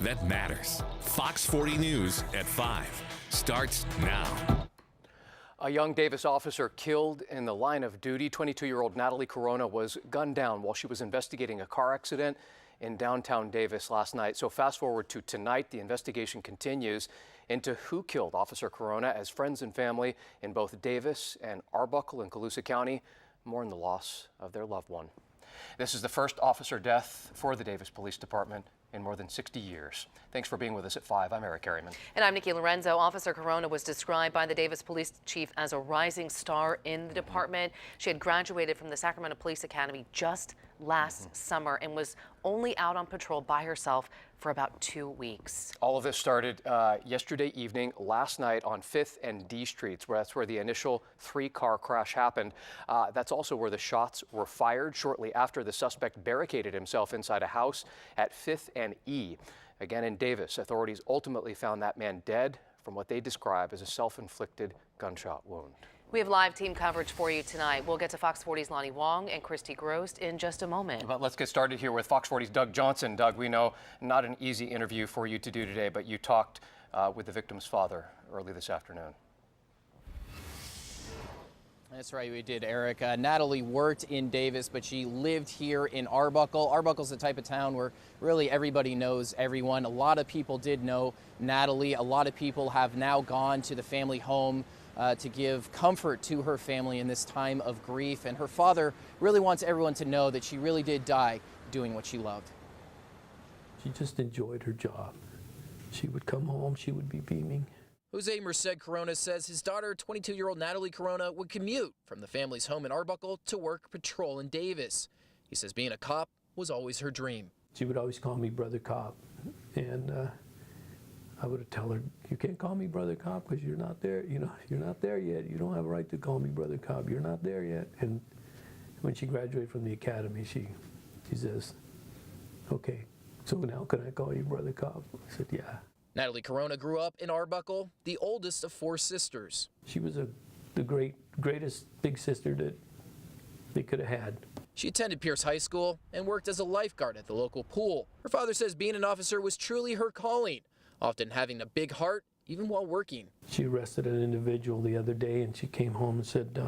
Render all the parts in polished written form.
that matters. Fox 40 News at 5 starts now. A young Davis officer killed in the line of duty. 22-year-old Natalie Corona was gunned down while she was investigating a car accident in downtown Davis last night. So fast forward to tonight, the investigation continues into who killed Officer Corona as friends and family in both Davis and Arbuckle in Colusa County mourn the loss of their loved one. This is the first officer death for the Davis Police Department in more than 60 years. Thanks for being with us at 5. I'm Eric Harriman. And I'm Nikki Lorenzo. Officer Corona was described by the Davis Police Chief as a rising star in the department. She had graduated from the Sacramento Police Academy just last summer and was only out on patrol by herself for about 2 weeks. All of this started yesterday evening, last night on 5th and D Streets, where that's where the initial 3-car crash happened. That's also where the shots were fired shortly after the suspect barricaded himself inside a house at 5th and E. Again in Davis, authorities ultimately found that man dead from what they describe as a self-inflicted gunshot wound. We have live team coverage for you tonight. We'll get to Fox 40's Lonnie Wong and Christy Grost in just a moment. But let's get started here with Fox 40's Doug Johnson. Doug, we know not an easy interview for you to do today, but you talked with the victim's father early this afternoon. That's right, we did, Eric. Natalie worked in Davis, but she lived here in Arbuckle. Arbuckle's the type of town where really everybody knows everyone. A lot of people did know Natalie. A lot of people have now gone to the family home to give comfort to her family in this time of grief. And her father really wants everyone to know that she really did die doing what she loved. She just enjoyed her job. She would come home, she would be beaming. Jose Merced Corona says his daughter, 22-year-old Natalie Corona, would commute from the family's home in Arbuckle to work patrol in Davis. He says being a cop was always her dream. She would always call me Brother Cop, and I would tell her, you can't call me Brother Cop because you're not there, you're not there yet. You don't have a right to call me Brother Cop. You're not there yet. And when she graduated from the academy, she says, okay, so now can I call you Brother Cop? I said, yeah. Natalie Corona grew up in Arbuckle, the oldest of 4 sisters. She was the greatest big sister that they could have had. She attended Pierce High School and worked as a lifeguard at the local pool. Her father says being an officer was truly her calling, often having a big heart even while working. She arrested an individual the other day, and she came home and said,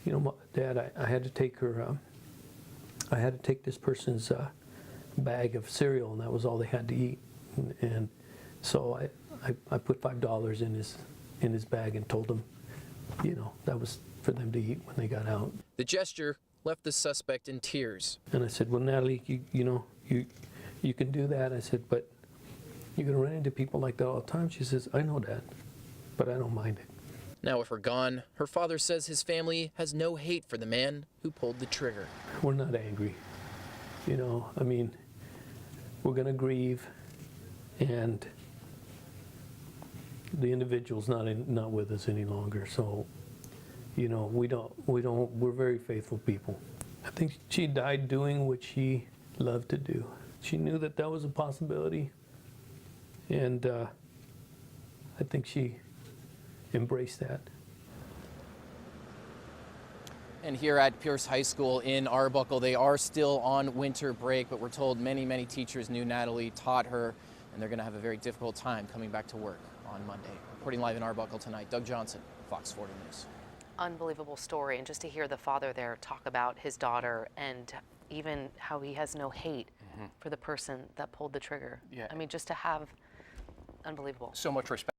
you know, Dad, I had to take her, I had to take this person's bag of cereal, and that was all they had to eat. And so I put $5 in his bag and told him, that was for them to eat when they got out. The gesture left the suspect in tears. And I said, well, Natalie, you can do that. I said, but you're going to run into people like that all the time. She says, I know that, but I don't mind it. Now with her gone, her father says his family has no hate for the man who pulled the trigger. We're not angry. I mean, we're going to grieve, and the individual's not with us any longer. So, we're very faithful people. I think she died doing what she loved to do. She knew that that was a possibility, and I think she embraced that. And here at Pierce High School in Arbuckle, they are still on winter break, but we're told many, many teachers knew Natalie, taught her, and they're going to have a very difficult time coming back to work on Monday. Reporting live in Arbuckle tonight, Doug Johnson, Fox 40 News. Unbelievable story, and just to hear the father there talk about his daughter and even how he has no hate for the person that pulled the trigger. Yeah. I mean, just to have, unbelievable. So much respect.